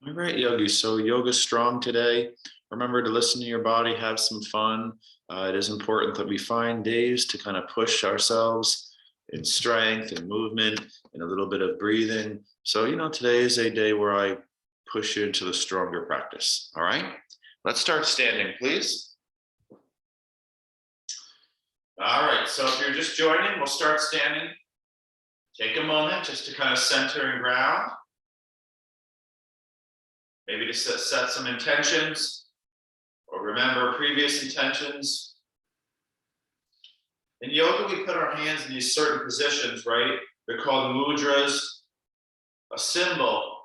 All right, Yogi. So yoga's strong today. Remember to listen to your body, have some fun. It is important that we find days to kind of push ourselves in strength and movement and a little bit of breathing. So, today is a day where I push you into the stronger practice. All right, let's start standing, please. All right, so if you're just joining, we'll start standing. Take a moment just to kind of center and ground. Maybe to set some intentions or remember previous intentions. In yoga, we put our hands in these certain positions, right? They're called mudras, a symbol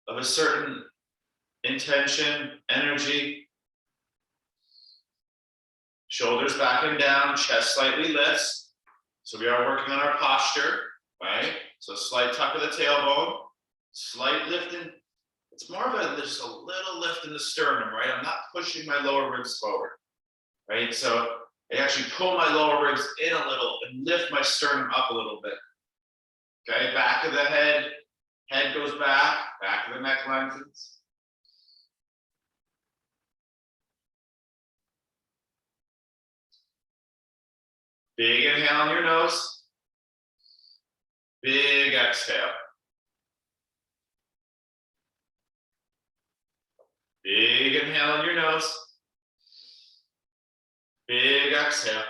of a certain intention, energy. Shoulders back and down, chest slightly lifts. So we are working on our posture, right? So slight tuck of the tailbone, slight lift in. It's more of just a little lift in the sternum, right? I'm not pushing my lower ribs forward, right? So I actually pull my lower ribs in a little and lift my sternum up a little bit. Okay, back of the head goes back of the neck lengthens. Big inhale on your nose. Big exhale. Big inhale on your nose. Big exhale.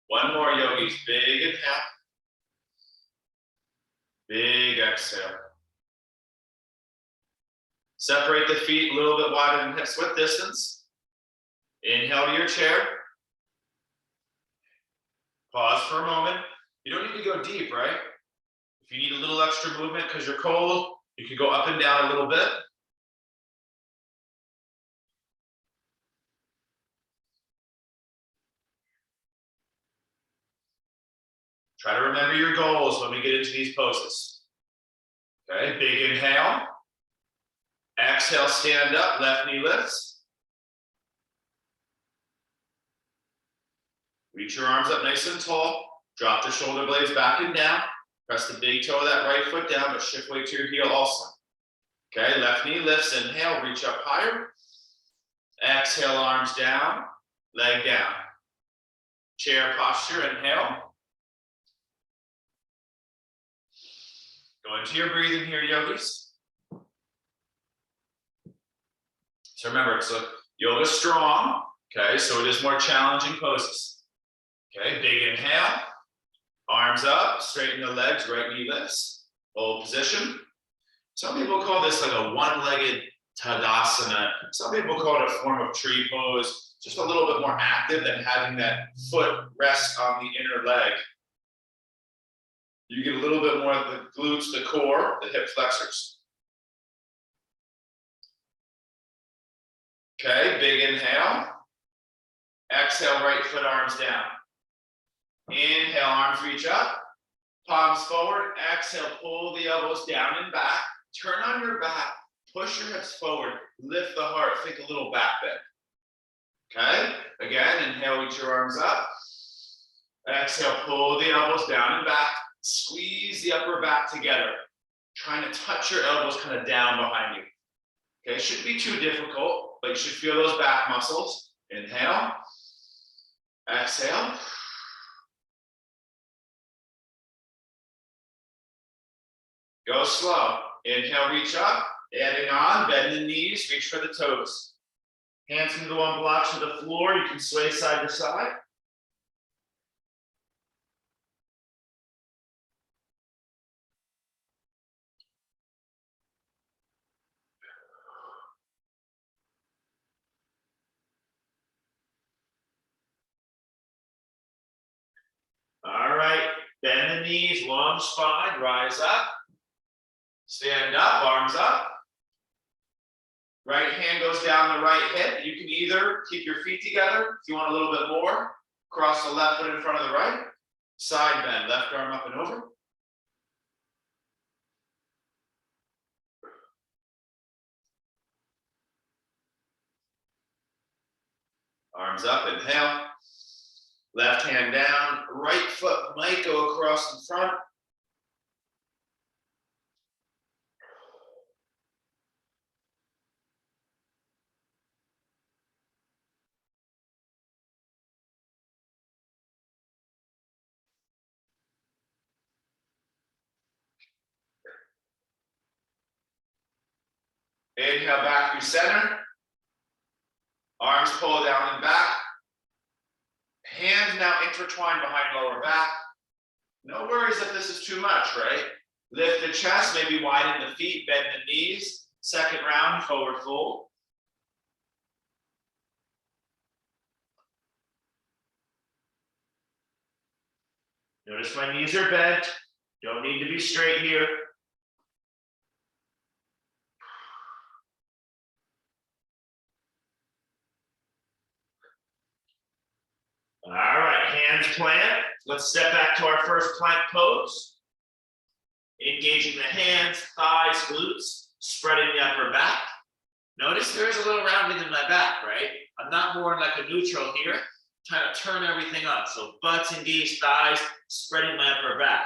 One more, yogis. Big inhale. Big exhale. Separate the feet a little bit wider than hips width distance. Inhale to your chair. Pause for a moment. You don't need to go deep, right? If you need a little extra movement because you're cold, you can go up and down a little bit. Try to remember your goals when we get into these poses. Okay, big inhale. Exhale, stand up, left knee lifts. Reach your arms up nice and tall. Drop the shoulder blades back and down. Press the big toe of that right foot down, but shift weight to your heel also. Okay, left knee lifts, inhale, reach up higher. Exhale, arms down, leg down. Chair posture, inhale. Go into your breathing here, yogis. So remember, it's a yoga strong, okay, so it is more challenging poses. Okay, big inhale, arms up, straighten the legs, right knee lifts, hold position. Some people call this like a one-legged Tadasana. Some people call it a form of tree pose, just a little bit more active than having that foot rest on the inner leg. You get a little bit more of the glutes, the core, the hip flexors. Okay, big inhale. Exhale, right foot, arms down. Inhale, arms reach up. Palms forward. Exhale, pull the elbows down and back. Turn on your back. Push your hips forward. Lift the heart. Think a little back bend. Okay, again, inhale, reach your arms up. Exhale, pull the elbows down and back. Squeeze the upper back together. Trying to touch your elbows kind of down behind you. Okay, it shouldn't be too difficult, but you should feel those back muscles. Inhale. Exhale. Go slow. Inhale, reach up. Adding on, bend the knees, reach for the toes. Hands can go on blocks to the floor. You can sway side to side. All right, bend the knees, long spine, rise up. Stand up, arms up. Right hand goes down the right hip. You can either keep your feet together if you want a little bit more. Cross the left foot in front of the right. Side bend, left arm up and over. Arms up, inhale. Left hand down, right foot might go across in front. Inhale back through center. Arms pull down and back. Hands now intertwined behind lower back. No worries if this is too much, right? Lift the chest, maybe widen the feet, bend the knees. Second round, forward fold. Notice my knees are bent. Don't need to be straight here. All right, hands plant. Let's step back to our first plank pose. Engaging the hands, thighs, glutes, spreading the upper back. Notice there is a little rounding in my back, right? I'm not more in like a neutral here, trying to turn everything on. So butts engaged, thighs, spreading my upper back.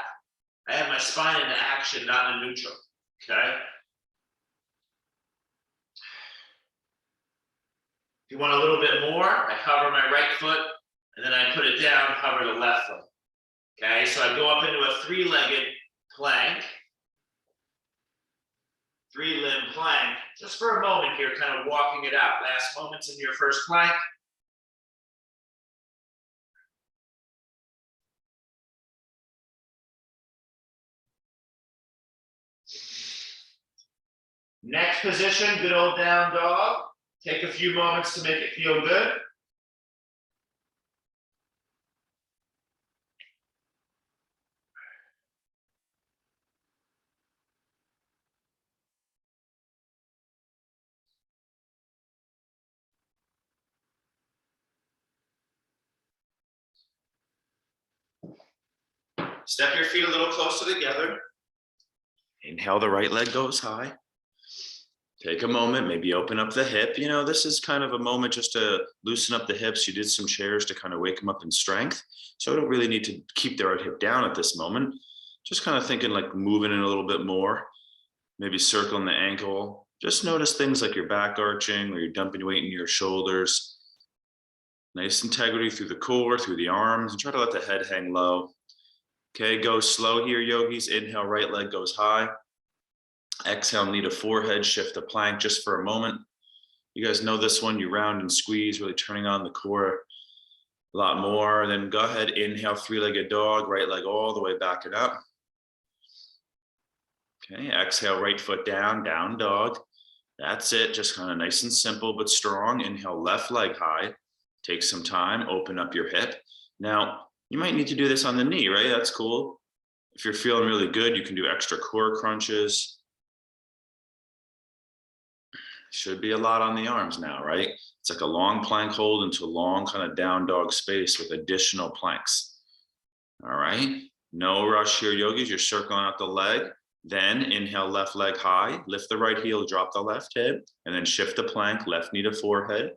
I have my spine into action, not in neutral, okay? If you want a little bit more, I hover my right foot, and then I put it down, hover the left foot. Okay, so I go up into a three-legged plank, three-limb plank, just for a moment here, kind of walking it out. Last moments in your first plank. Next position, good old down dog. Take a few moments to make it feel good. Step your feet a little closer together. Inhale, the right leg goes high. Take a moment, maybe open up the hip. You know, this is kind of a moment just to loosen up the hips. You did some chairs to kind of wake them up in strength. So I don't really need to keep the right hip down at this moment. Just kind of thinking like moving it a little bit more, maybe circling the ankle. Just notice things like your back arching or you're dumping weight into your shoulders. Nice integrity through the core, through the arms, and try to let the head hang low. Okay, go slow here, yogis. Inhale, right leg goes high. Exhale, knee to forehead, shift the plank just for a moment. You guys know this one, you round and squeeze, really turning on the core a lot more. Then go ahead, inhale, three-legged dog, right leg all the way back and up. Okay, exhale, right foot down, down dog. That's it, just kind of nice and simple but strong. Inhale, left leg high. Take some time, open up your hip. Now, you might need to do this on the knee, right? That's cool. If you're feeling really good, you can do extra core crunches. Should be a lot on the arms now, right? It's like a long plank hold into a long kind of down dog space with additional planks. All right, no rush here, yogis. You're circling out the leg. Then inhale, left leg high, lift the right heel, drop the left hip, and then shift the plank, left knee to forehead.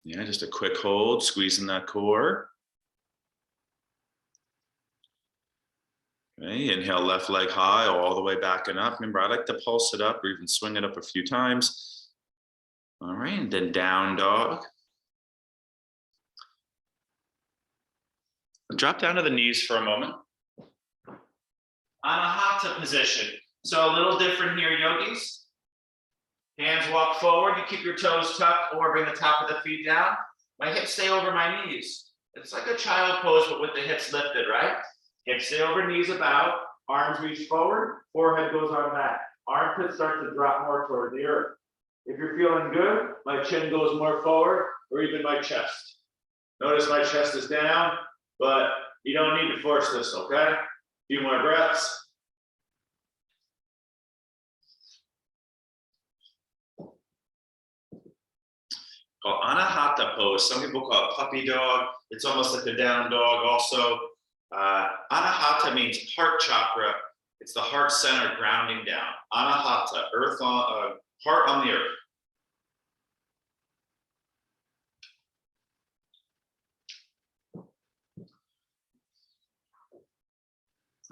Yeah, just a quick hold, squeezing that core. Okay, inhale, left leg high, all the way back and up. Remember, I like to pulse it up or even swing it up a few times. All right, and then down dog. Drop down to the knees for a moment. Anahata position. So a little different here, yogis. Hands walk forward, you keep your toes tucked or bring the top of the feet down. My hips stay over my knees. It's like a child pose, but with the hips lifted, right? Hips stay over, knees about, arms reach forward, forehead goes on back. Armpits start to drop more toward the earth. If you're feeling good, my chin goes more forward, or even my chest. Notice my chest is down, but you don't need to force this, okay? A few more breaths. Called Anahata pose. Some people call it puppy dog. It's almost like a down dog also. Anahata means heart chakra. It's the heart center grounding down. Anahata, earth on, heart on the earth.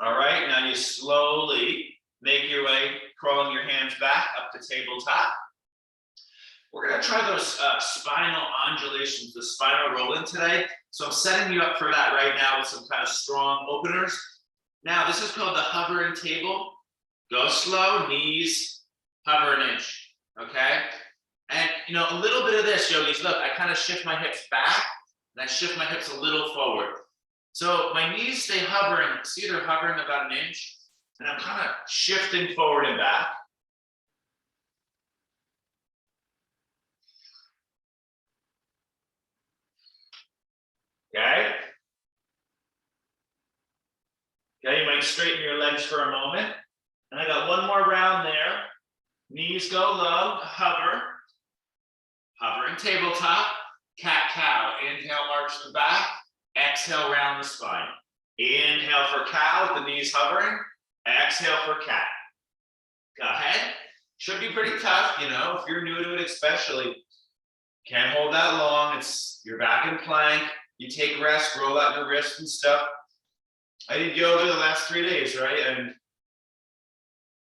All right, now you slowly make your way, crawling your hands back up to tabletop. We're gonna try those spinal undulations, the spinal roll-in today. So I'm setting you up for that right now with some kind of strong openers. Now, this is called the hovering table. Go slow, knees, hover an inch, okay? And a little bit of this, yogis, look, I kind of shift my hips back and I shift my hips a little forward. So my knees stay hovering, see they're hovering about an inch, and I'm kind of shifting forward and back. Okay? Okay, you might straighten your legs for a moment. And I got one more round there. Knees go low, hover. Hovering tabletop, cat-cow. Inhale, arch the back. Exhale, round the spine. Inhale for cow with the knees hovering. Exhale for cat. Go ahead. Should be pretty tough, if you're new to it especially. Can't hold that long. You're back in plank. You take rest, roll out your wrists and stuff. I did yoga the last 3 days, right? And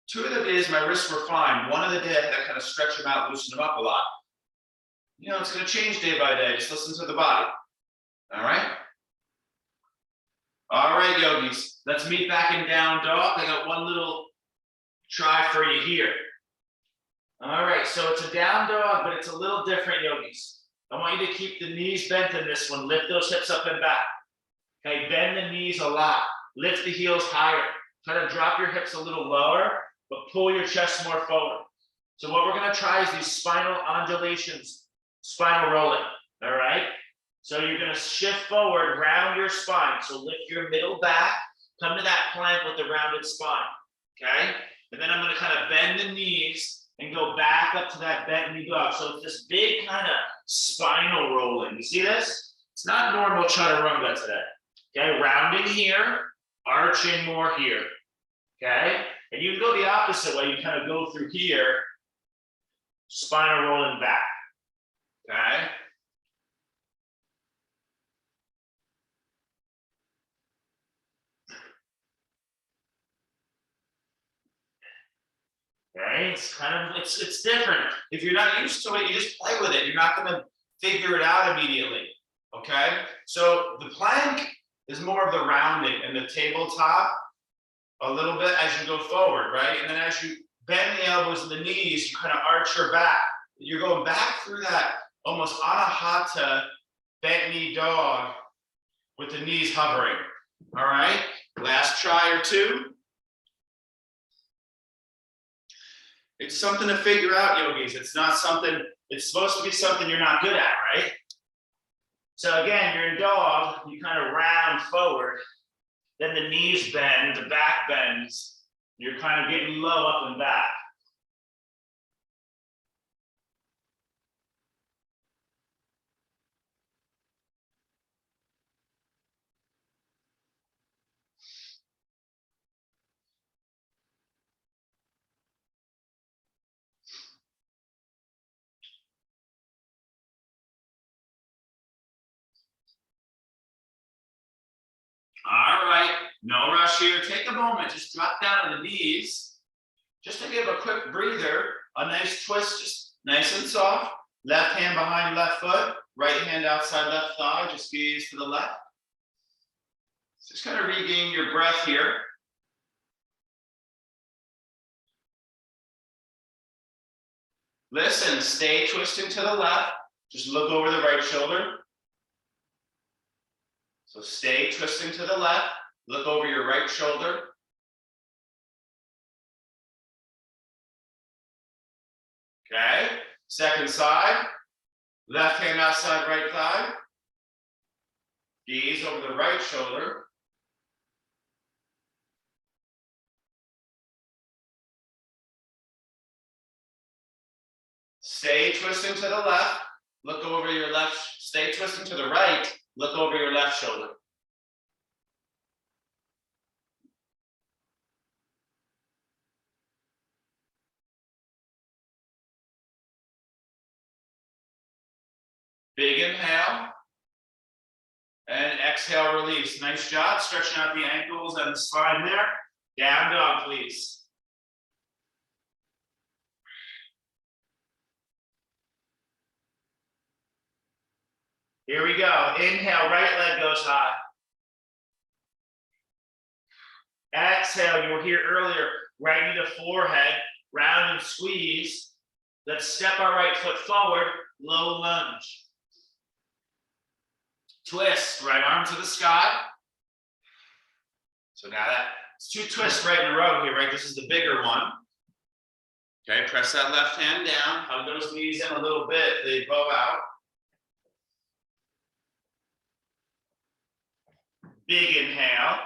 2 of the days my wrists were fine. One of the days I kind of stretch them out, loosen them up a lot. It's going to change day by day. Just listen to the body. All right? All right, yogis. Let's meet back in down dog. I got one little try for you here. All right, so it's a down dog, but it's a little different, yogis. I want you to keep the knees bent in this one. Lift those hips up and back. Okay, bend the knees a lot. Lift the heels higher. Try to drop your hips a little lower, but pull your chest more forward. So what we're going to try is these spinal undulations, spinal rolling, all right? So you're going to shift forward, round your spine. So lift your middle back, come to that plank with the rounded spine, okay? And then I'm going to kind of bend the knees and go back up to that bent knee dog. So it's this big kind of spinal rolling. You see this? It's not normal chaturanga today. Okay, rounding here, arching more here. Okay, and you can go the opposite way. You kind of go through here, spinal rolling back. Okay. Okay, it's different. If you're not used to it, you just play with it. You're not going to figure it out immediately. Okay, so the plank is more of the rounding, and the tabletop a little bit as you go forward, right? And then as you bend the elbows and the knees, you kind of arch your back. You're going back through that almost anahata bent knee dog with the knees hovering. All right, last try or two. It's something to figure out, yogis. It's supposed to be something you're not good at, right? So again, you're in dog, you kind of round forward, then the knees bend, the back bends, you're kind of getting low up and back. All right, no rush here. Take a moment, just drop down on the knees, just to give a quick breather, a nice twist, just nice and soft. Left hand behind left foot, right hand outside left thigh, just gaze to the left. Just kind of regain your breath here. Listen, stay twisting to the left. Just look over the right shoulder. So stay twisting to the left. Look over your right shoulder. Okay, second side. Left hand outside right thigh. Gaze over the right shoulder. Stay twisting to the left. Look over your left. Stay twisting to the right. Look over your left shoulder. Big inhale. And exhale, release. Nice job, stretching out the ankles and the spine there. Down dog, please. Here we go. Inhale, right leg goes high. Exhale, you were here earlier. Right knee to forehead, round and squeeze. Let's step our right foot forward, low lunge. Twist, right arm to the sky. So now that's 2 twists right in a row here, right? This is the bigger one. Okay, press that left hand down, hug those knees in a little bit, they bow out. Big inhale.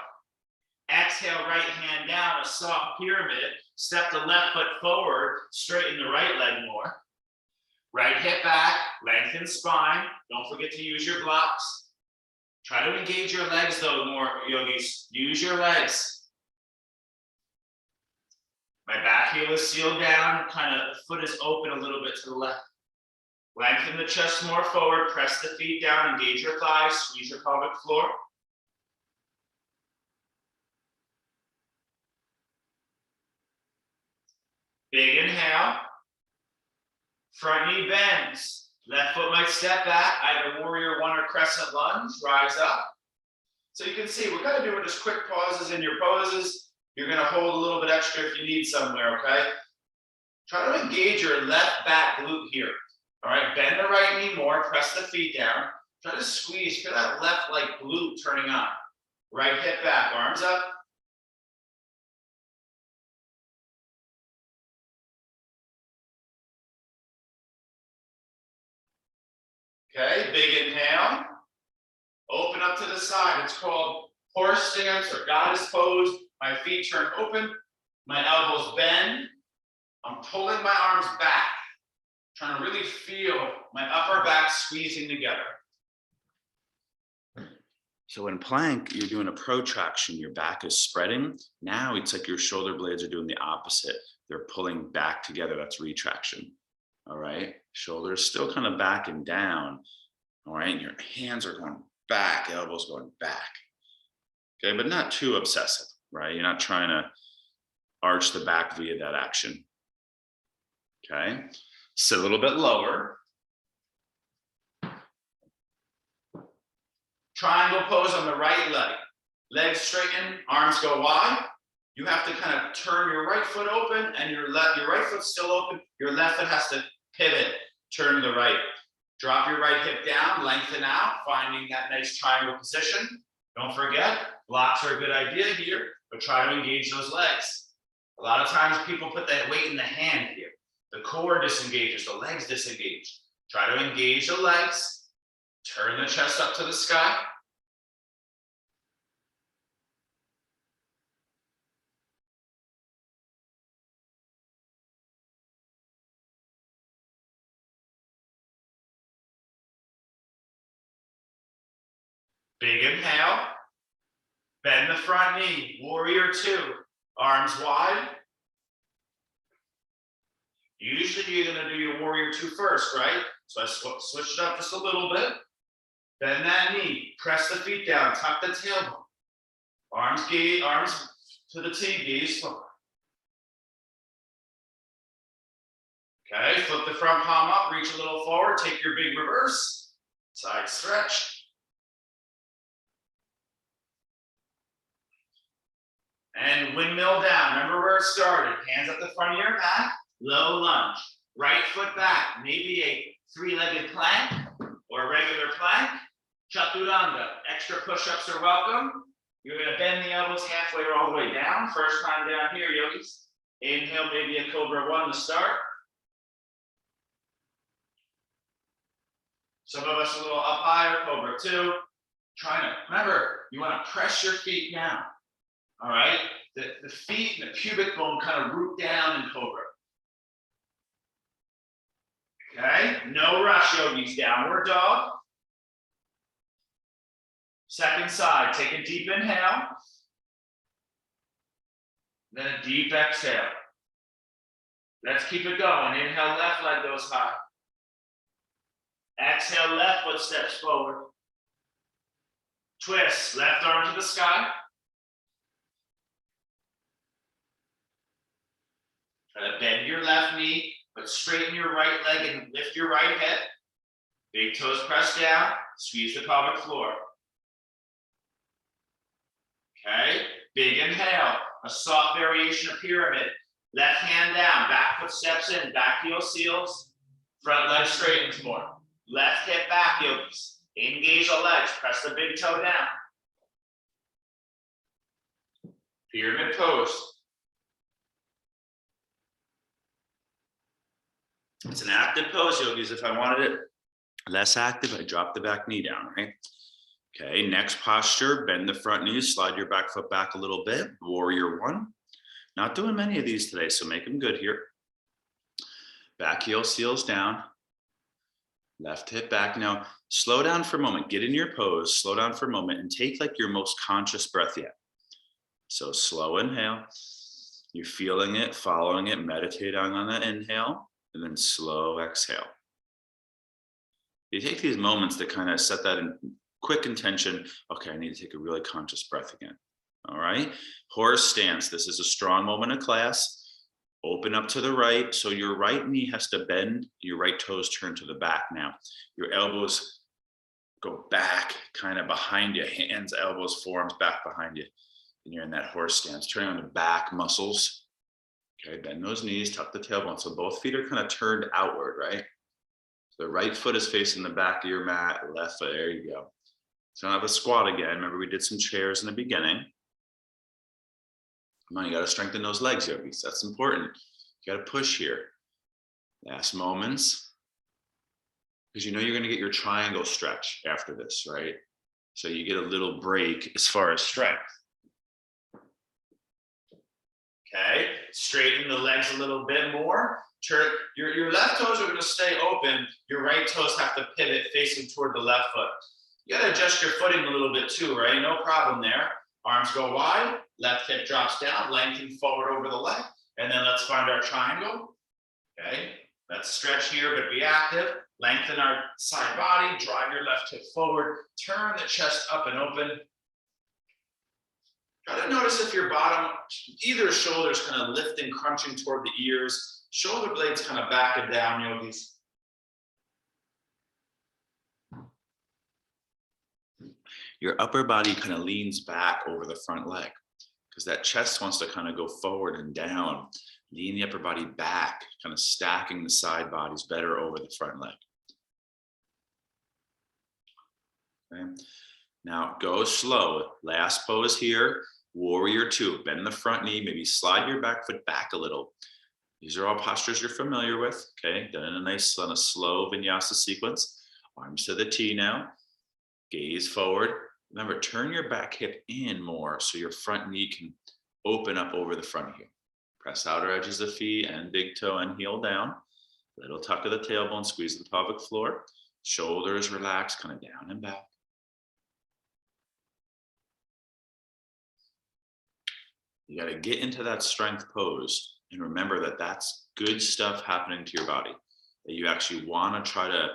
Exhale, right hand down, a soft pyramid. Step the left foot forward, straighten the right leg more. Right hip back, lengthen spine. Don't forget to use your blocks. Try to engage your legs though more, yogis. Use your legs. My back heel is sealed down, kind of the foot is open a little bit to the left. Lengthen the chest more forward, press the feet down, engage your thighs, squeeze your pelvic floor. Big inhale. Front knee bends. Left foot might step back, either warrior one or crescent lunge, rise up. So you can see, we're gonna do just quick pauses in your poses. You're gonna hold a little bit extra if you need somewhere, okay? Try to engage your left back glute here. All right, bend the right knee more, press the feet down. Try to squeeze, feel that left like glute turning on. Right hip back, arms up. Okay, big inhale. Open up to the side. It's called horse stance or goddess pose. My feet turn open, my elbows bend. I'm pulling my arms back, trying to really feel my upper back squeezing together. So in plank, you're doing a protraction. Your back is spreading. Now it's like your shoulder blades are doing the opposite. They're pulling back together. That's retraction. All right, shoulders still kind of back and down. All right, and your hands are going back, elbows going back. Okay, but not too obsessive, right? You're not trying to arch the back via that action. Okay, sit a little bit lower. Triangle pose on the right leg. Legs straighten, arms go wide. You have to kind of turn your right foot open and your right foot's still open. Your left foot has to pivot, turn to the right. Drop your right hip down, lengthen out, finding that nice triangle position. Don't forget, blocks are a good idea here, but try to engage those legs. A lot of times people put that weight in the hand here. The core disengages, the legs disengage. Try to engage the legs, turn the chest up to the sky. Big inhale, bend the front knee, warrior two, arms wide. Usually you're gonna do your warrior two first, right? So I switched it up just a little bit. Bend that knee, press the feet down, tuck the tailbone. Arms to the T, gaze forward. Okay, flip the front palm up, reach a little forward, take your big reverse, side stretch. And windmill down, remember where it started. Hands at the front of your mat, low lunge. Right foot back, maybe a 3-legged plank or a regular plank. Chaturanga, extra push-ups are welcome. You're gonna bend the elbows halfway or all the way down. First time down here, yogis. Inhale, maybe a Cobra 1 to start. Some of us a little up higher, Cobra 2. Remember, you wanna press your feet down. All right, the feet and the pubic bone kind of root down in Cobra. Okay, no rush, yogis. Downward dog. Second side, take a deep inhale. Then a deep exhale. Let's keep it going. Inhale, left leg goes high. Exhale, left foot steps forward. Twist, left arm to the sky. Try to bend your left knee, but straighten your right leg and lift your right hip. Big toes press down, squeeze the pelvic floor. Okay, big inhale, a soft variation of pyramid. Left hand down, back foot steps in, back heel seals, front leg straightens more. Left hip back, yogis. Engage the legs, press the big toe down. Pyramid pose. It's an active pose, yogis. If I wanted it less active, I drop the back knee down, right? Okay, next posture, bend the front knee, slide your back foot back a little bit, warrior one. Not doing many of these today, so make them good here. Back heel seals down. Left hip back. Now, slow down for a moment. Get in your pose, slow down for a moment, and take like your most conscious breath yet. So slow inhale. You're feeling it, following it, meditate on the inhale, and then slow exhale. You take these moments to kind of set that in quick intention. Okay, I need to take a really conscious breath again. All right, horse stance. This is a strong moment of class. Open up to the right. So your right knee has to bend. Your right toes turn to the back now. Your elbows go back, kind of behind you. Hands, elbows, forearms back behind you. And you're in that horse stance. Turning on the back muscles. Okay, bend those knees, tuck the tailbone. So both feet are kind of turned outward, right? So the right foot is facing the back of your mat. Left foot, there you go. So now have a squat again. Remember we did some chairs in the beginning. Come on, you got to strengthen those legs, yogis. That's important. You got to push here. Last moments. Because you know you're going to get your triangle stretch after this, right? So you get a little break as far as strength. Okay, straighten the legs a little bit more. Turn, your left toes are going to stay open. Your right toes have to pivot facing toward the left foot. You got to adjust your footing a little bit too, right? No problem there. Arms go wide, left hip drops down, lengthen forward over the leg, and then let's find our triangle. Okay, let's stretch here, but be active. Lengthen our side body, drive your left hip forward, turn the chest up and open. Try to notice if your bottom, either shoulder's kind of lifting, crunching toward the ears, shoulder blades kind of back and down, yogis. Your upper body kind of leans back over the front leg because that chest wants to kind of go forward and down. Lean the upper body back, kind of stacking the side bodies better over the front leg. Okay. Now go slow. Last pose here, warrior two. Bend the front knee, maybe slide your back foot back a little. These are all postures you're familiar with. Okay, done in a slow vinyasa sequence. Arms to the T now. Gaze forward. Remember, turn your back hip in more so your front knee can open up over the front heel. Press outer edges of feet and big toe and heel down. Little tuck of the tailbone, squeeze the pelvic floor. Shoulders relax, kind of down and back. You got to get into that strength pose and remember that that's good stuff happening to your body. That you actually want to try to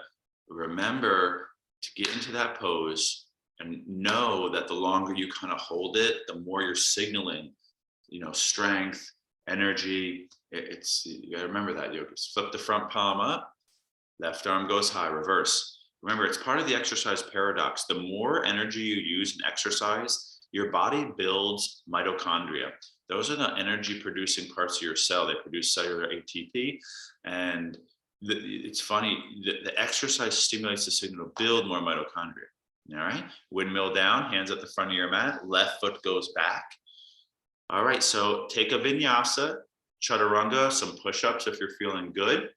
remember to get into that pose and know that the longer you kind of hold it, the more you're signaling, strength, energy. You gotta remember that, yogis. Flip the front palm up, left arm goes high, reverse. Remember, it's part of the exercise paradox. The more energy you use in exercise, your body builds mitochondria. Those are the energy producing parts of your cell. They produce cellular ATP. And it's funny, the exercise stimulates the signal to build more mitochondria. All right, windmill down, hands at the front of your mat, left foot goes back. All right, so take a vinyasa, chaturanga, some push-ups if you're feeling good.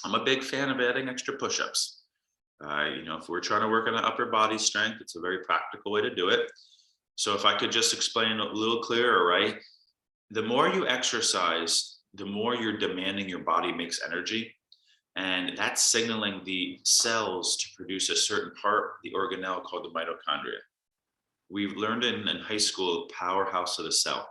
I'm a big fan of adding extra push-ups. If we're trying to work on the upper body strength, it's a very practical way to do it. So if I could just explain a little clearer, right? The more you exercise, the more you're demanding your body makes energy. And that's signaling the cells to produce a certain part, the organelle called the mitochondria. We've learned in high school, powerhouse of the cell.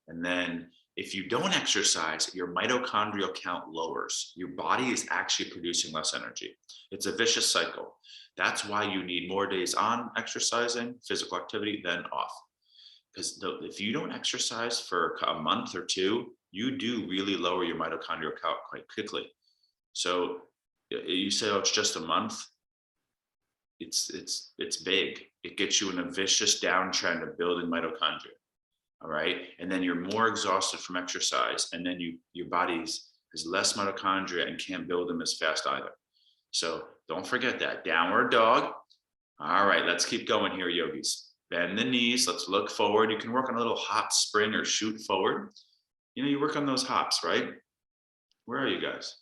And then If you don't exercise, your mitochondrial count lowers. Your body is actually producing less energy. It's a vicious cycle. That's why you need more days on exercising, physical activity, than off. Because if you don't exercise for a month or two, you do really lower your mitochondrial count quite quickly. So you say, oh, it's just a month. It's big. It gets you in a vicious downtrend of building mitochondria. All right. And then you're more exhausted from exercise. And then your body has less mitochondria and can't build them as fast either. So don't forget that. Downward dog. All right, let's keep going here, yogis. Bend the knees. Let's look forward. You can work on a little hop spring or shoot forward. You work on those hops, right? Where are you guys?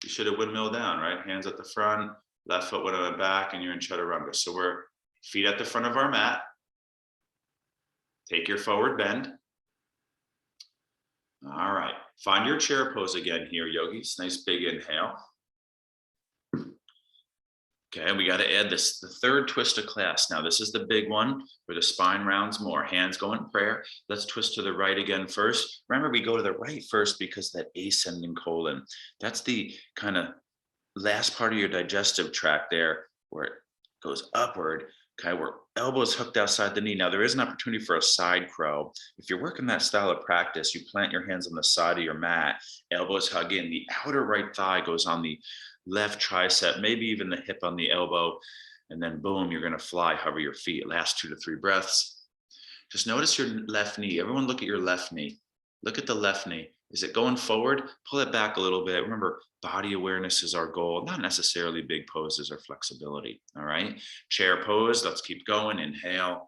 You should have windmill down, right? Hands at the front, left foot went on the back, and you're in chaturanga. So we're feet at the front of our mat. Take your forward bend. All right, find your chair pose again here, yogis. Nice big inhale. Okay, we got to add the third twist of class. Now, this is the big one where the spine rounds more. Hands go in prayer. Let's twist to the right again first. Remember, we go to the right first because that ascending colon, that's the kind of last part of your digestive tract there where it goes upward. Okay, where elbows hooked outside the knee. Now, there is an opportunity for a side crow. If you're working that style of practice, you plant your hands on the side of your mat, elbows hug in. The outer right thigh goes on the left tricep, maybe even the hip on the elbow, and then boom, you're going to fly, hover your feet. Last 2 to 3 breaths. Just notice your left knee. Everyone look at your left knee. Look at the left knee. Is it going forward? Pull it back a little bit. Remember, body awareness is our goal, not necessarily big poses or flexibility. All right. Chair pose. Let's keep going. Inhale.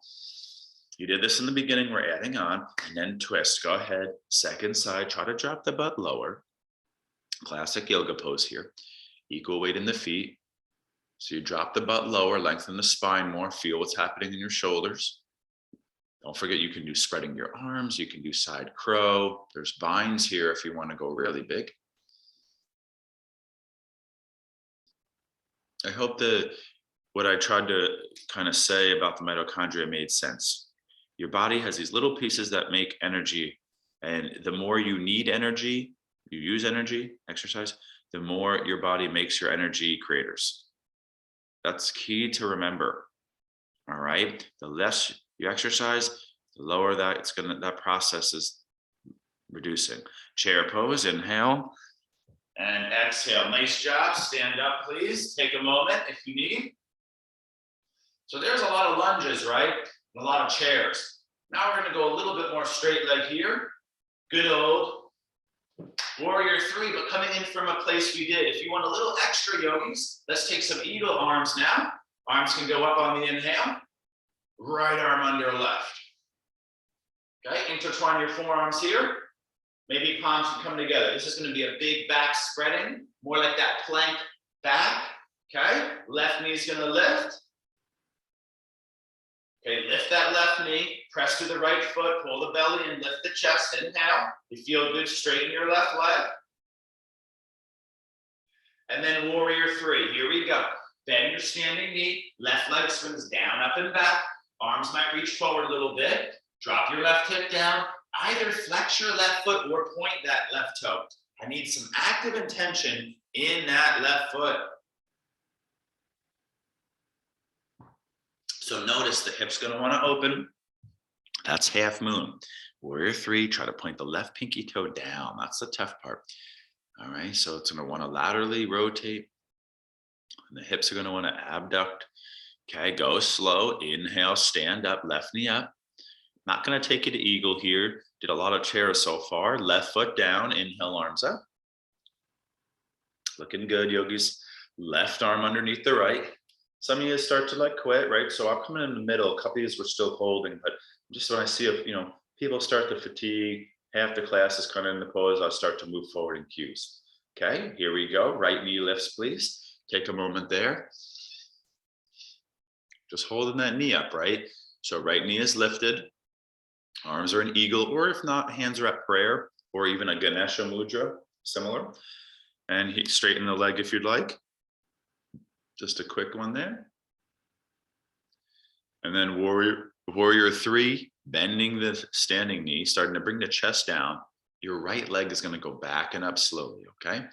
You did this in the beginning. We're adding on, and then twist. Go ahead. Second side. Try to drop the butt lower. Classic yoga pose here. Equal weight in the feet. So you drop the butt lower, lengthen the spine more, feel what's happening in your shoulders. Don't forget you can do spreading your arms, you can do side crow. There's binds here if you want to go really big. I hope that what I tried to kind of say about the mitochondria made sense. Your body has these little pieces that make energy, and the more you need energy, you use energy, exercise, the more your body makes your energy creators. That's key to remember. All right. The less you exercise, the lower that process is reducing. Chair pose, inhale and exhale. Nice job. Stand up, please. Take a moment if you need. So there's a lot of lunges, right? And a lot of chairs. Now we're going to go a little bit more straight leg here. Good old warrior 3, but coming in from a place we did. If you want a little extra, yogis, let's take some eagle arms now. Arms can go up on the inhale. Right arm under left. Okay, intertwine your forearms here. Maybe palms can come together. This is going to be a big back spreading, more like that plank back. Okay, left knee is going to lift. Okay, lift that left knee, press to the right foot, pull the belly and lift the chest. Inhale. You feel good, straighten your left leg. And then warrior 3, here we go. Bend your standing knee, left leg swings down, up and back. Arms might reach forward a little bit. Drop your left hip down. Either flex your left foot or point that left toe. I need some active intention in that left foot. So notice the hip's going to want to open. That's half moon. Warrior 3, try to point the left pinky toe down. That's the tough part. All right, so it's going to want to laterally rotate. And the hips are going to want to abduct. Okay, go slow. Inhale, stand up, left knee up. Not going to take you to eagle here. Did a lot of chairs so far. Left foot down, inhale, arms up. Looking good, yogis. Left arm underneath the right. Some of you start to quit, right? So I'm coming in the middle. A couple of you were still holding, but just when I see people start to fatigue, half the class is kind of in the pose, I'll start to move forward in cues. Okay, here we go. Right knee lifts, please. Take a moment there. Just holding that knee up, right? So right knee is lifted. Arms are in eagle, or if not, hands are at prayer, or even a Ganesha mudra, similar. And straighten the leg if you'd like. Just a quick one there. And then warrior 3, bending the standing knee, starting to bring the chest down. your right leg is going to go back and up slowly, okay?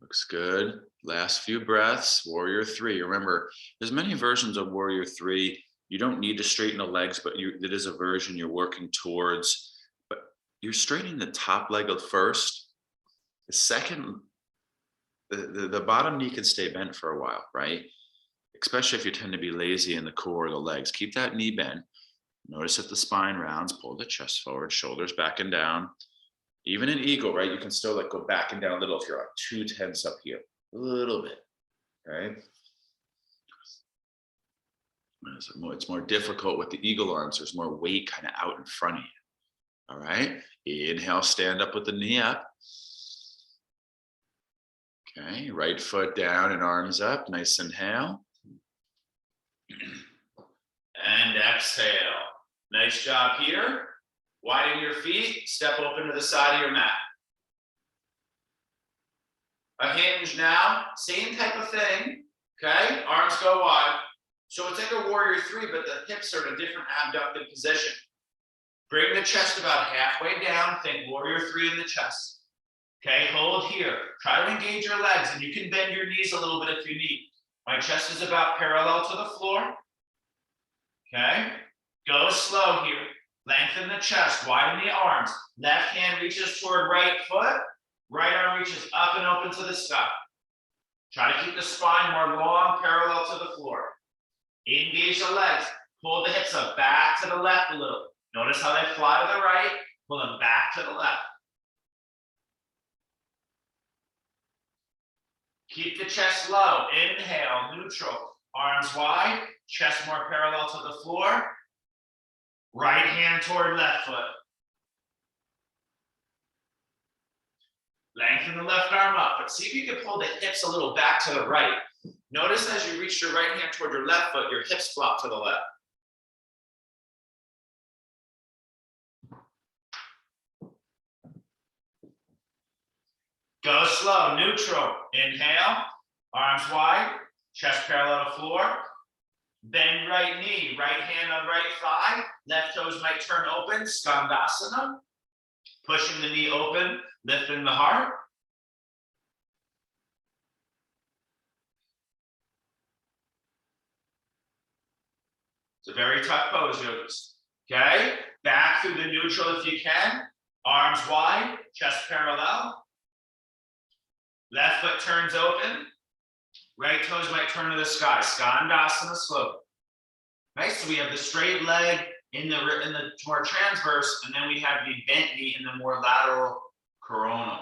Looks good. Last few breaths, warrior three. Remember, there's many versions of warrior three. You don't need to straighten the legs, but it is a version you're working towards. But you're straightening the top leg first. The second, the bottom knee can stay bent for a while, right? Especially if you tend to be lazy in the core of the legs. Keep that knee bent. Notice that the spine rounds, pull the chest forward, shoulders back and down. Even in eagle, right? You can still like go back and down a little if you're like too tense up here, a little bit, right? It's more difficult with the eagle arms. There's more weight kind of out in front of you. All right. Inhale, stand up with the knee up. Okay, right foot down and arms up. Nice inhale. And exhale. Nice job here. Widen your feet, step open to the side of your mat. A hinge now, same type of thing, okay? Arms go wide. So it's like a warrior three, but the hips are in a different abducted position. Bring the chest about halfway down, think warrior three in the chest. Okay, hold here. Try to engage your legs, and you can bend your knees a little bit if you need. My chest is about parallel to the floor. Okay, go slow here. Lengthen the chest, widen the arms. Left hand reaches toward right foot. Right arm reaches up and open to the sky. Try to keep the spine more long, parallel to the floor. Engage the legs. Pull the hips up, back to the left a little. Notice how they fly to the right. Pull them back to the left. Keep the chest low. Inhale, neutral. Arms wide, chest more parallel to the floor. Right hand toward left foot. Lengthen the left arm up, but see if you can pull the hips a little back to the right. Notice as you reach your right hand toward your left foot, your hips flop to the left. Go slow, neutral. Inhale, arms wide, chest parallel to floor. Bend right knee, right hand on right thigh. Left toes might turn open, Skandasana. Pushing the knee open, lifting the heart. It's a very tough pose, yogis. Okay, back through the neutral if you can. Arms wide, chest parallel. Left foot turns open. Right toes might turn to the sky. Skandasana slope. Right, so we have the straight leg in the more transverse, and then we have the bent knee in the more lateral coronal.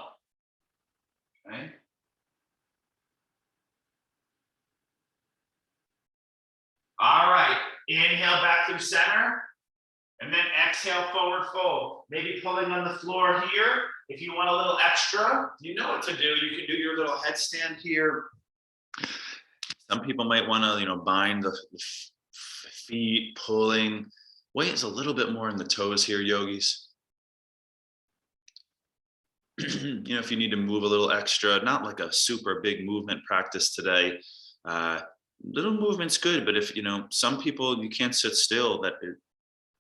Okay. All right, inhale back through center, and then exhale forward fold. Maybe pulling on the floor here. If you want a little extra, you know what to do. You can do your little headstand here. Some people might want to, bind the feet, pulling. Weight is a little bit more in the toes here, yogis. If you need to move a little extra, not like a super big movement practice today. Little movement's good, but if some people, you can't sit still.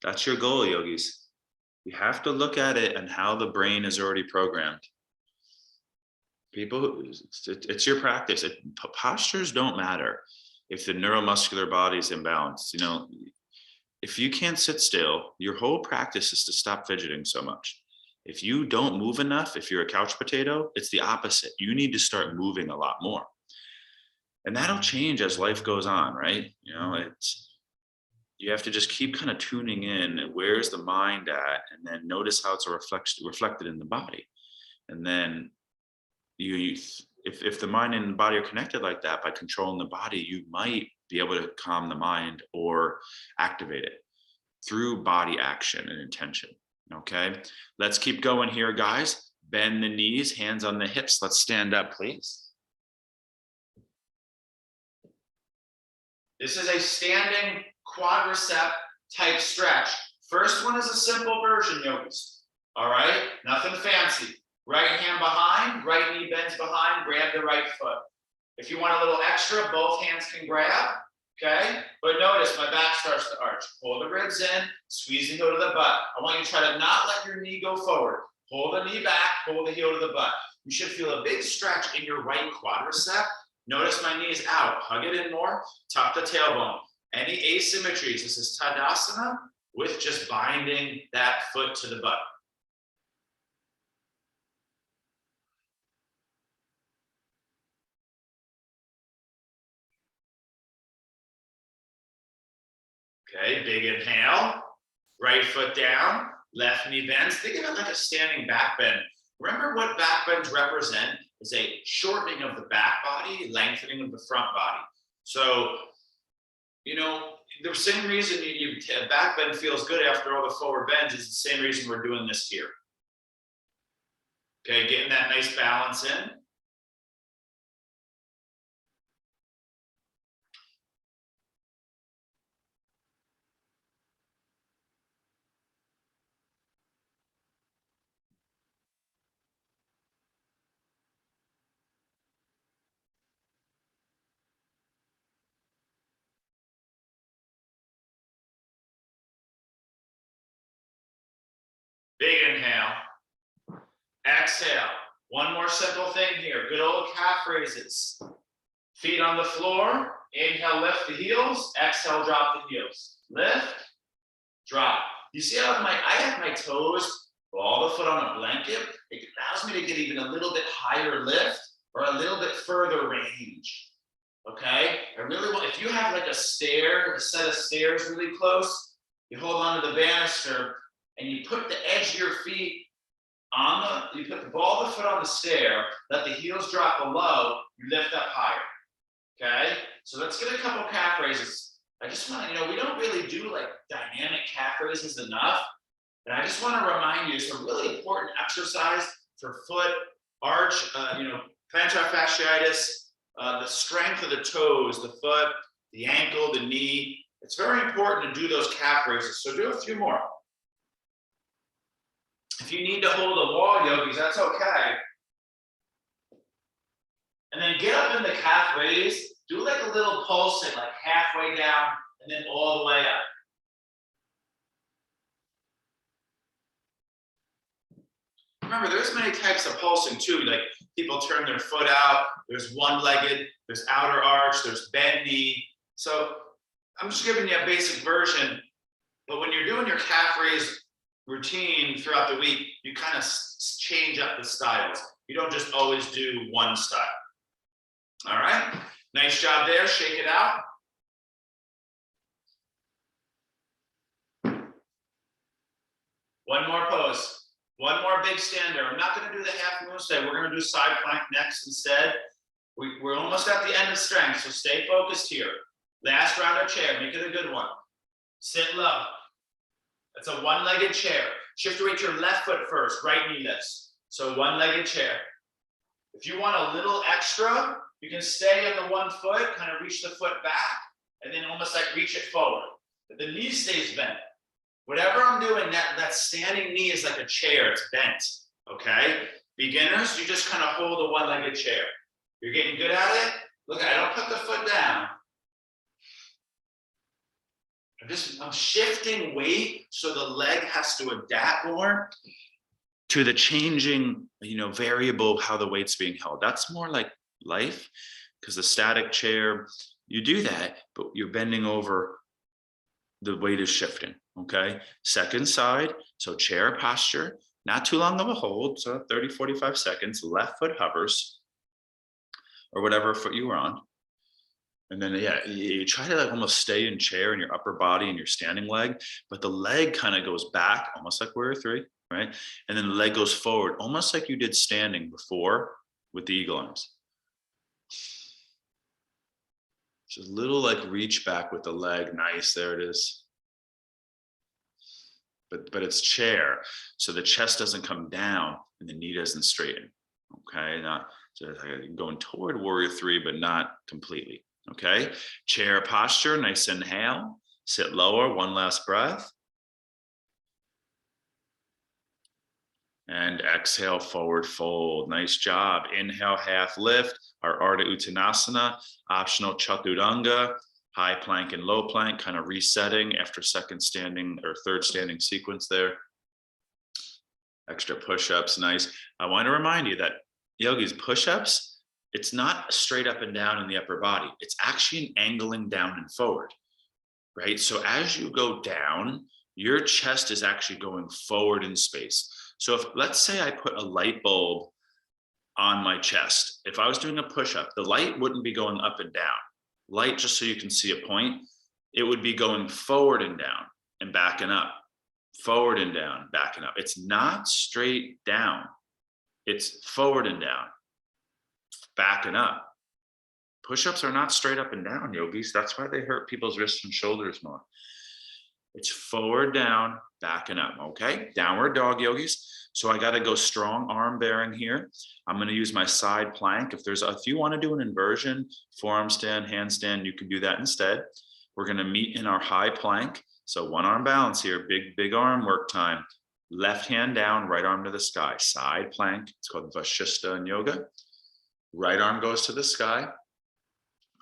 That's your goal, yogis. You have to look at it and how the brain is already programmed. People, it's your practice. Postures don't matter if the neuromuscular body is imbalanced. If you can't sit still, your whole practice is to stop fidgeting so much. If you don't move enough, if you're a couch potato, it's the opposite. You need to start moving a lot more. And that'll change as life goes on, right? You have to just keep kind of tuning in. Where's the mind at? And then notice how it's reflected in the body. And then if the mind and the body are connected like that, by controlling the body, you might be able to calm the mind or activate it through body action and intention. Okay, let's keep going here, guys. Bend the knees, hands on the hips. Let's stand up, please. This is a standing quadricep type stretch. First one is a simple version, yogis. All right, nothing fancy. Right hand behind, right knee bends behind, grab the right foot. If you want a little extra, both hands can grab. Okay, but notice my back starts to arch. Pull the ribs in, squeeze the heel to the butt. I want you to try to not let your knee go forward. Pull the knee back, pull the heel to the butt. You should feel a big stretch in your right quadricep. Notice my knee is out. Hug it in more. Tuck the tailbone. Any asymmetries? This is Tadasana with just binding that foot to the butt. Okay, big inhale. Right foot down. Left knee bends. Think of it like a standing back bend. Remember what back bends represent is a shortening of the back body, lengthening of the front body. So, you know, the same reason a back bend feels good after all the forward bends is the same reason we're doing this here. Okay, getting that nice balance in. Big inhale. Exhale. One more simple thing here. Good old calf raises. Feet on the floor. Inhale, lift the heels. Exhale, drop the heels. Lift, drop. You see how I have my toes, ball the foot on a blanket. It allows me to get even a little bit higher lift or a little bit further range. Okay? I really want, if you have like a set of stairs really close, you hold on to the banister and you put the edge of your feet you put the ball of the foot on the stair, let the heels drop below, you lift up higher. Okay, so let's get a couple calf raises. I just want to, we don't really do like dynamic calf raises enough. And I just want to remind you, it's a really important exercise for foot arch, plantar fasciitis, the strength of the toes, the foot, the ankle, the knee. It's very important to do those calf raises. So do a few more. If you need to hold a wall, yogis, that's okay. And then get up in the calf raise, do like a little pulsing, like halfway down and then all the way up. Remember, there's many types of pulsing too. Like people turn their foot out, there's one-legged, there's outer arch, there's bend knee. So I'm just giving you a basic version, but when you're doing your calf raise routine throughout the week, you kind of change up the styles. You don't just always do one style. All right, nice job there. Shake it out. One more pose. One more big stander. I'm not going to do the half moon today. We're going to do side plank next instead. We're almost at the end of strength, so stay focused here. Last round of chair. Make it a good one. Sit low. That's a one-legged chair. Shift your weight to your left foot first, right knee lifts. So one-legged chair. If you want a little extra, you can stay on the one foot, kind of reach the foot back, and then almost like reach it forward. But the knee stays bent. Whatever I'm doing, that standing knee is like a chair, it's bent, okay? Beginners, you just kind of hold a one-legged chair. You're getting good at it. Look, I don't put the foot down. I'm shifting weight so the leg has to adapt more to the changing, variable of how the weight's being held. That's more like life, because the static chair, you do that, but you're bending over, the weight is shifting, okay? Second side, so chair posture, not too long of a hold, so 30, 45 seconds, left foot hovers, or whatever foot you were on. And then, you try to almost stay in chair in your upper body and your standing leg, but the leg kind of goes back, almost like warrior three, right? And then the leg goes forward, almost like you did standing before with the eagle arms. Just a little like reach back with the leg. Nice, there it is. But it's chair, so the chest doesn't come down and the knee doesn't straighten. Okay, so going toward warrior three, but not completely. Okay, chair posture, nice inhale, sit lower, one last breath. And exhale, forward fold. Nice job. Inhale, half lift, our Ardha Uttanasana, optional Chaturanga. high plank and low plank, kind of resetting after second standing or third standing sequence there. Extra push-ups, nice. I want to remind you that yogis, push-ups, it's not straight up and down in the upper body. It's actually an angling down and forward, right? So as you go down, your chest is actually going forward in space. So if, let's say I put a light bulb on my chest, if I was doing a push-up, the light wouldn't be going up and down. Light, just so you can see a point, it would be going forward and down and backing up, forward and down, backing up. It's not straight down. It's forward and down, backing up. Push-ups are not straight up and down, yogis. That's why they hurt people's wrists and shoulders more. It's forward, down, backing up, okay? Downward dog, yogis. So I gotta go strong arm bearing here. I'm gonna use my side plank. If you wanna do an inversion, forearm stand, handstand, you can do that instead. We're gonna meet in our high plank. So one arm balance here, big arm work time. Left hand down, right arm to the sky. Side plank, it's called Vasishta in yoga. Right arm goes to the sky.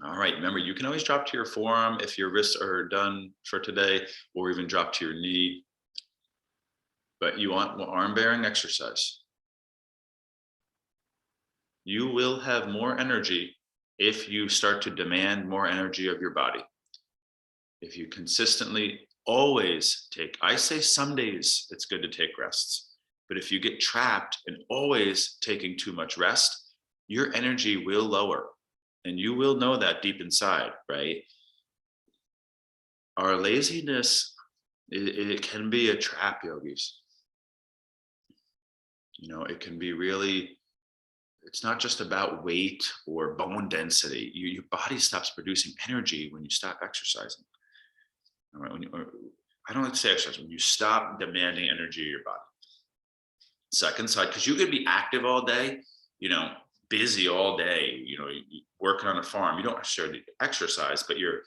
All right, remember, you can always drop to your forearm if your wrists are done for today, or even drop to your knee. But you want arm bearing exercise. You will have more energy if you start to demand more energy of your body. If you consistently always take, I say some days it's good to take rests, but if you get trapped in always taking too much rest, your energy will lower. And you will know that deep inside, right? Our laziness, it can be a trap, yogis. You know, it can be really, it's not just about weight or bone density. Your body stops producing energy when you stop exercising. All right, I don't like to say exercise, when you stop demanding energy of your body. Second side, because you could be active all day, you know, busy all day, you know, working on a farm. You don't necessarily exercise, but you're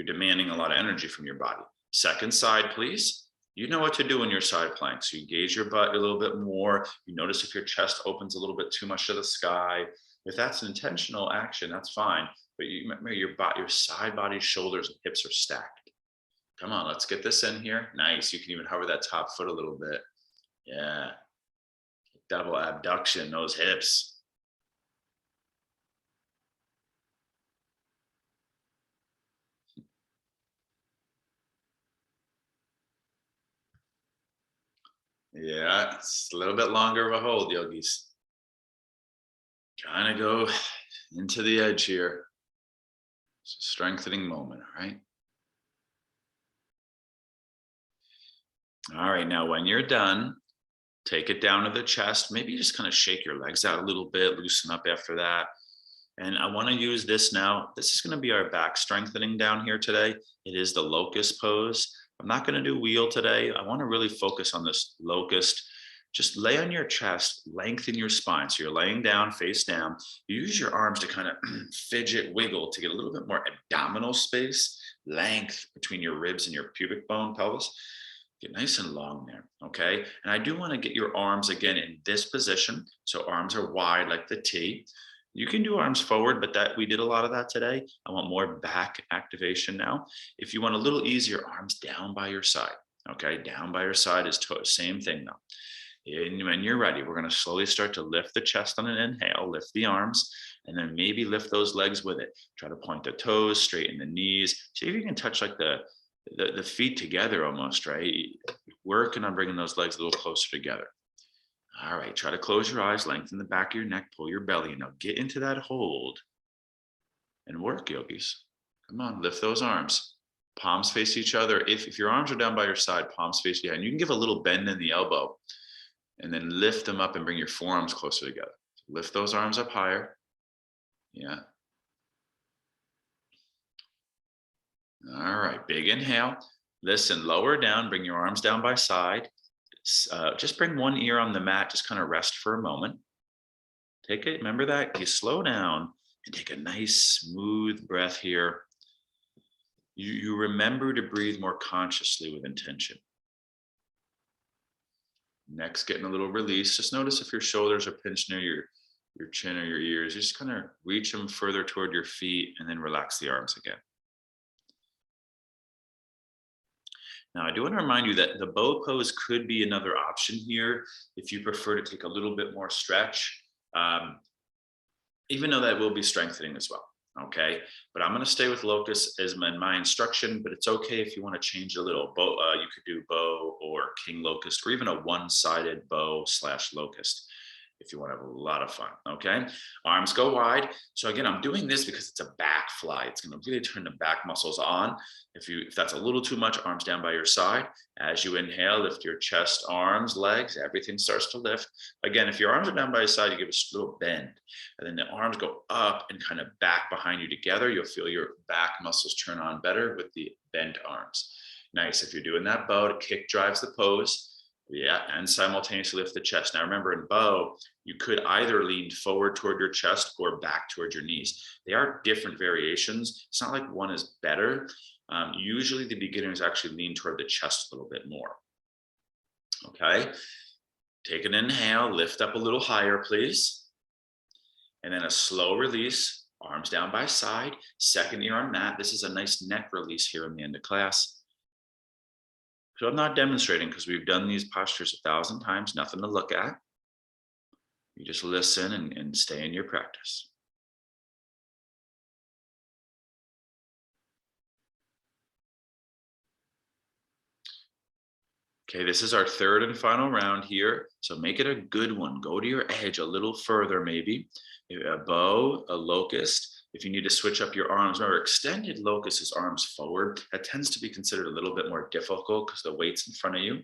demanding a lot of energy from your body. Second side, please. You know what to do in your side plank. So you engage your butt a little bit more. You notice if your chest opens a little bit too much to the sky. If that's an intentional action, that's fine. But you remember your side body, shoulders, and hips are stacked. Come on, let's get this in here. Nice. You can even hover that top foot a little bit. Yeah. Double abduction, those hips. Yeah, it's a little bit longer of a hold, yogis. Trying to go into the edge here. It's a strengthening moment, all right? All right, now when you're done, take it down to the chest. Maybe just kind of shake your legs out a little bit, loosen up after that. And I want to use this now. This is going to be our back strengthening down here today. It is the locust pose. I'm not going to do wheel today. I want to really focus on this locust. Just lay on your chest, lengthen your spine. So you're laying down, face down. You use your arms to kind of fidget, wiggle to get a little bit more abdominal space, length between your ribs and your pubic bone, pelvis. Get nice and long there, okay? And I do want to get your arms again in this position. So arms are wide like the T. You can do arms forward, but we did a lot of that today. I want more back activation now. If you want a little easier, arms down by your side, okay? Down by your side is same thing though. And when you're ready, we're going to slowly start to lift the chest on an inhale, lift the arms, and then maybe lift those legs with it. Try to point the toes, straighten the knees. See if you can touch like the feet together almost, right? Working on bringing those legs a little closer together. All right, try to close your eyes, lengthen the back of your neck, pull your belly. Now get into that hold and work, yogis. Come on, lift those arms. Palms face each other. If your arms are down by your side, palms face behind. You can give a little bend in the elbow and then lift them up and bring your forearms closer together. Lift those arms up higher. Yeah. All right, big inhale. Listen, lower down, bring your arms down by side. Just bring one ear on the mat, just kind of rest for a moment. Take it, remember that, you slow down and take a nice smooth breath here. You remember to breathe more consciously with intention. Next, getting a little release. Just notice if your shoulders are pinched near your chin or your ears. You just kind of reach them further toward your feet and then relax the arms again. Now, I do want to remind you that the bow pose could be another option here if you prefer to take a little bit more stretch, even though that will be strengthening as well. Okay, but I'm going to stay with locust as my instruction, but it's okay if you want to change a little. Bow, you could do bow or king locust, or even a one-sided bow / locust if you want to have a lot of fun. Okay, arms go wide. So again, I'm doing this because it's a back fly. It's going to really turn the back muscles on. If that's a little too much, arms down by your side. As you inhale, lift your chest, arms, legs, everything starts to lift. Again, if your arms are down by your side, you give a little bend, and then the arms go up and kind of back behind you together. You'll feel your back muscles turn on better with the bent arms. Nice. If you're doing that bow, the kick drives the pose. Yeah, and simultaneously lift the chest. Now remember, in bow, you could either lean forward toward your chest or back toward your knees. They are different variations. It's not like one is better. Usually the beginners actually lean toward the chest a little bit more. Okay, take an inhale, lift up a little higher, please. And then a slow release, arms down by side, second ear on mat. This is a nice neck release here in the end of class. So I'm not demonstrating because we've done these postures 1,000 times, nothing to look at. You just listen and stay in your practice. Okay, this is our third and final round here. So make it a good one. Go to your edge a little further, maybe. A bow, a locust. If you need to switch up your arms, remember, extended locust is arms forward. That tends to be considered a little bit more difficult because the weight's in front of you.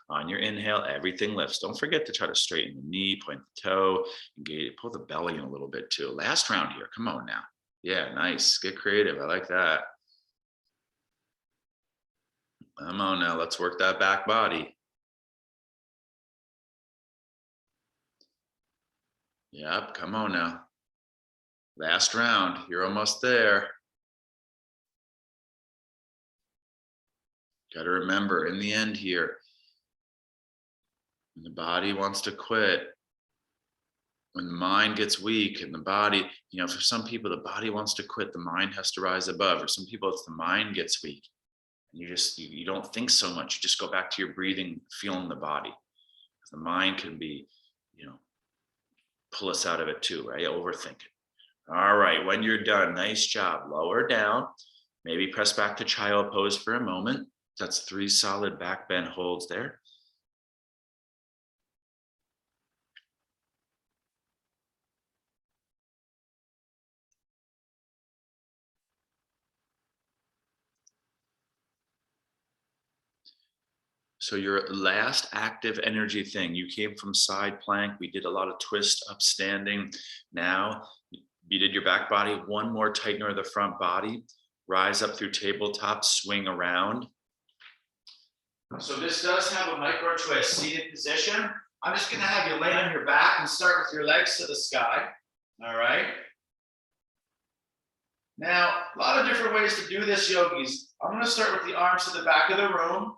On your inhale, everything lifts. Don't forget to try to straighten the knee, point the toe, engage, pull the belly in a little bit too. Last round here, come on now. Yeah, nice, get creative, I like that. Come on now, let's work that back body. Yep, come on now. Last round, you're almost there. Got to remember, in the end here, when the body wants to quit, when the mind gets weak and the body, for some people, the body wants to quit, the mind has to rise above. For some people, it's the mind gets weak. And you don't think so much. You just go back to your breathing, feeling the body. The mind can be, pull us out of it too, right? Overthink it. All right, when you're done, nice job. Lower down, maybe press back to child pose for a moment. That's 3 solid back bend holds there. So your last active energy thing, you came from side plank. We did a lot of twist up standing. Now you did your back body, one more tightener of the front body, rise up through tabletop, swing around. So this does have a micro twist, seated position. I'm just gonna have you lay on your back and start with your legs to the sky, all right? Now, a lot of different ways to do this, yogis. I'm gonna start with the arms to the back of the room.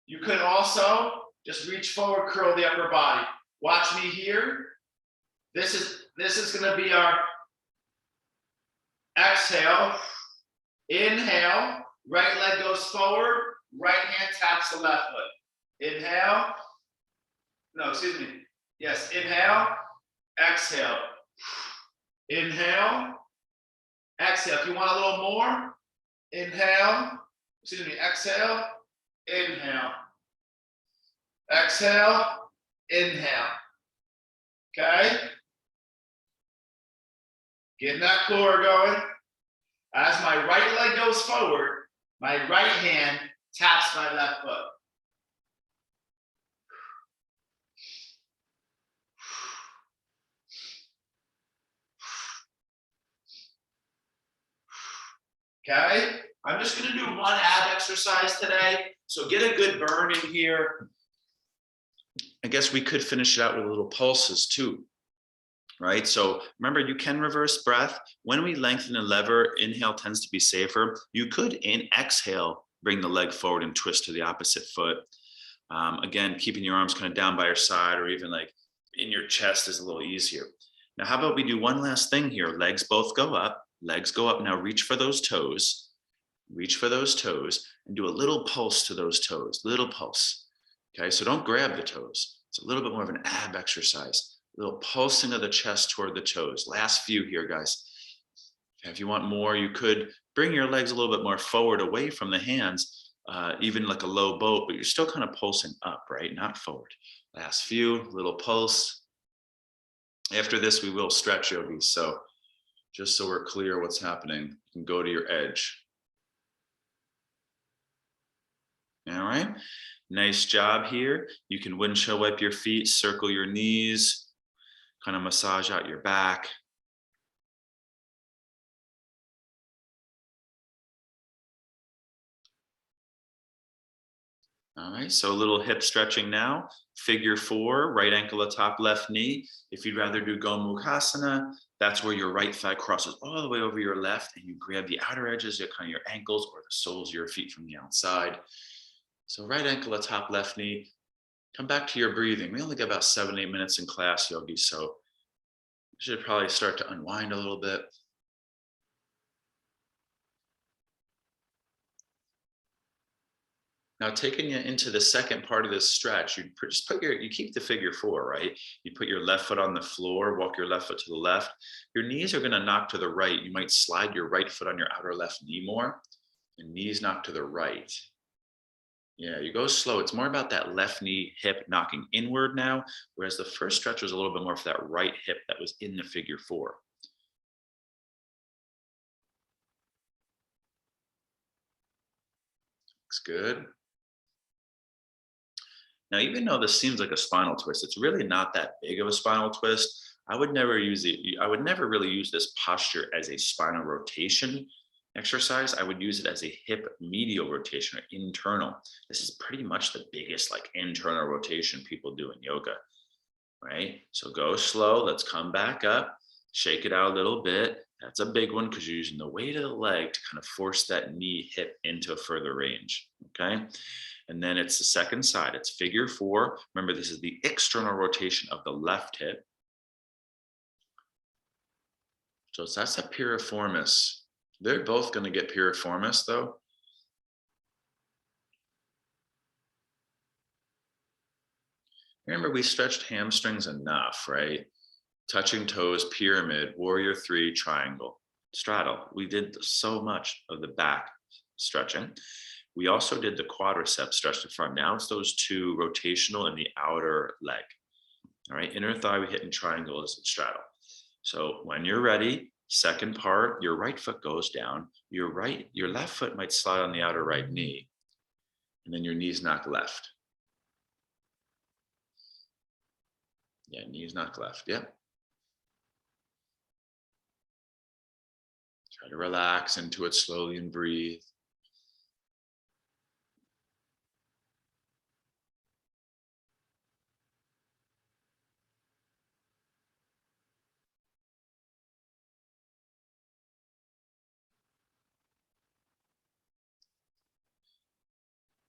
You could also just reach forward, curl the upper body. Watch me here. This is going to be our exhale. Inhale, right leg goes forward, right hand taps the left foot. Inhale. No, excuse me. Yes, inhale, exhale. Inhale, exhale. If you want a little more, inhale, exhale. Inhale, exhale, inhale. Okay, getting that core going. As my right leg goes forward, my right hand taps my left foot. Okay, I'm just going to do one ab exercise today. So get a good burn in here. I guess we could finish it out with little pulses too, right? So remember, you can reverse breath. When we lengthen the lever, inhale tends to be safer. You could, in exhale, bring the leg forward and twist to the opposite foot. Again, keeping your arms kind of down by your side or even like in your chest is a little easier. Now, how about we do one last thing here? Legs both go up. Legs go up. Now reach for those toes. reach for those toes and do a little pulse to those toes, little pulse. Okay, so don't grab the toes. It's a little bit more of an ab exercise, a little pulsing of the chest toward the toes. Last few here, guys. If you want more, you could bring your legs a little bit more forward away from the hands, even like a low boat, but you're still kind of pulsing up, right? Not forward. Last few, little pulse. After this, we will stretch, yogis. So just so we're clear what's happening, you can go to your edge. All right, nice job here. You can windshield wipe your feet, circle your knees, kind of massage out your back. All right, so a little hip stretching now. Figure 4, right ankle atop left knee. If you'd rather do Gomukhasana, that's where your right thigh crosses all the way over your left and you grab the outer edges of kind of your ankles or the soles of your feet from the outside. So right ankle atop left knee. Come back to your breathing. We only get about 7-8 minutes in class, yogis, so you should probably start to unwind a little bit. Now, taking you into the second part of this stretch, you just you keep the figure 4, right? You put your left foot on the floor, walk your left foot to the left. Your knees are going to knock to the right. You might slide your right foot on your outer left knee more, and knees knock to the right. Yeah, you go slow. It's more about that left knee hip knocking inward now, whereas the first stretch was a little bit more for that right hip that was in the figure 4. Looks good. Now, even though this seems like a spinal twist, it's really not that big of a spinal twist. I would never use it. I would never really use this posture as a spinal rotation exercise. I would use it as a hip medial rotation or internal. This is pretty much the biggest like internal rotation people do in yoga, right? So go slow. Let's come back up, shake it out a little bit. That's a big one because you're using the weight of the leg to kind of force that knee hip into a further range, okay? And then it's the second side. It's figure 4. Remember, this is the external rotation of the left hip. So that's a piriformis. They're both going to get piriformis, though. Remember, we stretched hamstrings enough, right? Touching toes, pyramid, warrior 3, triangle, straddle. We did so much of the back stretching. We also did the quadricep stretch to front. Now it's those 2 rotational in the outer leg. All right, inner thigh we hit in triangles and straddle. So when you're ready, second part, your right foot goes down. Your left foot might slide on the outer right knee, and then your knees knock left. Yeah, knees knock left. Yep. Try to relax into it slowly and breathe.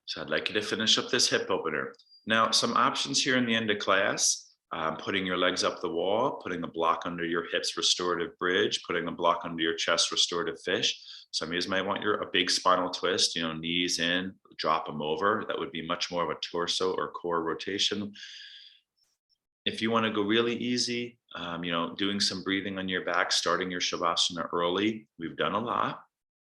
So I'd like you to finish up this hip opener. Now, some options here in the end of class. Putting your legs up the wall, putting a block under your hips, restorative bridge, putting a block under your chest, restorative fish. Some of you might want a big spinal twist, knees in, drop them over. That would be much more of a torso or core rotation. If you want to go really easy, doing some breathing on your back, starting your Shavasana early. We've done a lot.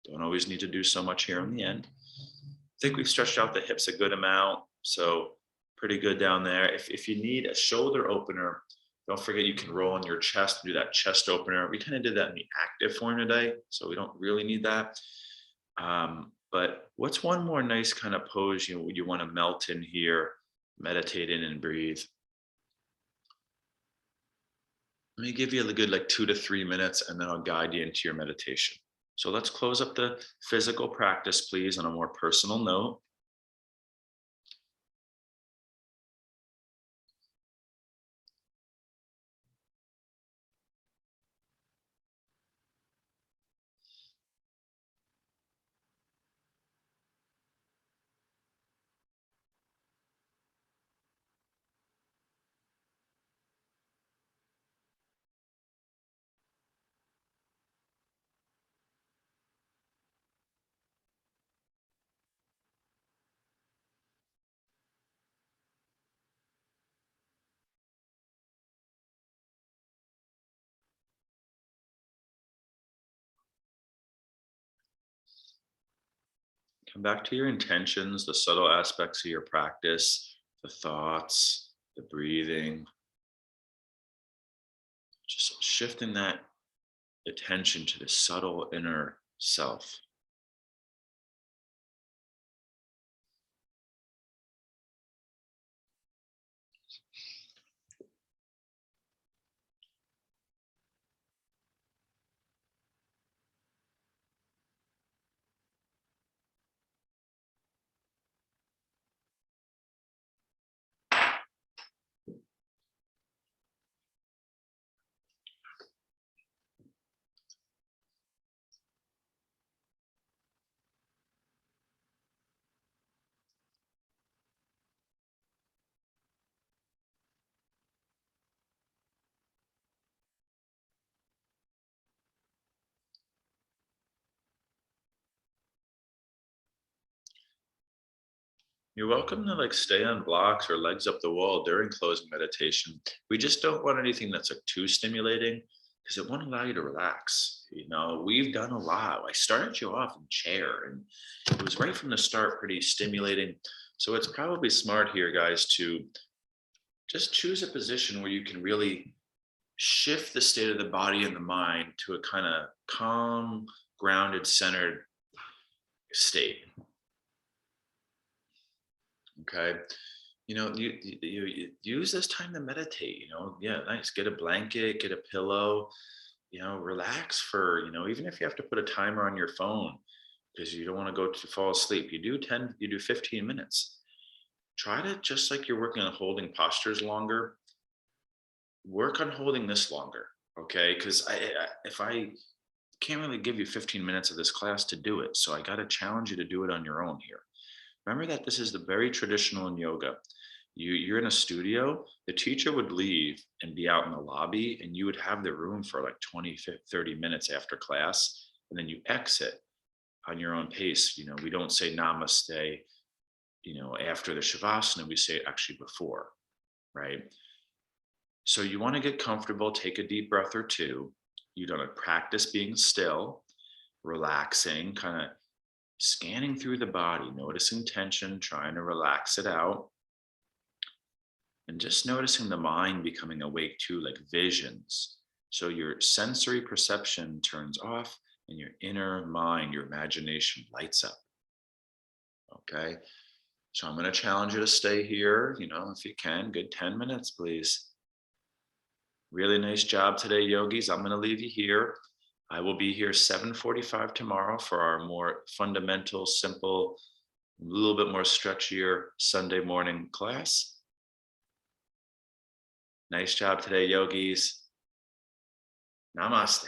Don't always need to do so much here in the end. I think we've stretched out the hips a good amount. So pretty good down there. If you need a shoulder opener, don't forget you can roll on your chest and do that chest opener. We kind of did that in the active form today, so we don't really need that. But what's one more nice kind of pose you want to melt in here, meditate in and breathe? Let me give you a good 2 to 3 minutes and then I'll guide you into your meditation. So let's close up the physical practice, please, on a more personal note. Come back to your intentions, the subtle aspects of your practice, the thoughts, the breathing. Just shifting that attention to the subtle inner self. You're welcome to like stay on blocks or legs up the wall during closing meditation. We just don't want anything that's like too stimulating because it won't allow you to relax. You know, we've done a lot. I started you off in chair and it was right from the start pretty stimulating. So it's probably smart here, guys, to just choose a position where you can really shift the state of the body and the mind to a kind of calm, grounded, centered state. Okay. You know, you use this time to meditate, you know, yeah, nice. Get a blanket, get a pillow, you know, relax for, you know, even if you have to put a timer on your phone because you don't want to go to fall asleep, you do 15 minutes. Try to, just like you're working on holding postures longer, work on holding this longer. Okay. Because if I can't really give you 15 minutes of this class to do it, so I got to challenge you to do it on your own here. Remember that this is the very traditional in yoga. You're in a studio, the teacher would leave and be out in the lobby, and you would have the room for like 20, 30 minutes after class, and then you exit on your own pace. You know, we don't say namaste, you know, after the Shavasana, we say it actually before, right? So you want to get comfortable, take a deep breath or two. You don't practice being still, relaxing, kind of scanning through the body, noticing tension, trying to relax it out. And just noticing the mind becoming awake too, like visions. So your sensory perception turns off and your inner mind, your imagination lights up. Okay. So I'm going to challenge you to stay here, you know, if you can, good 10 minutes, please. Really nice job today, yogis. I'm going to leave you here. I will be here 7:45 tomorrow for our more fundamental, simple, a little bit more stretchier Sunday morning class. Nice job today, yogis. Namaste.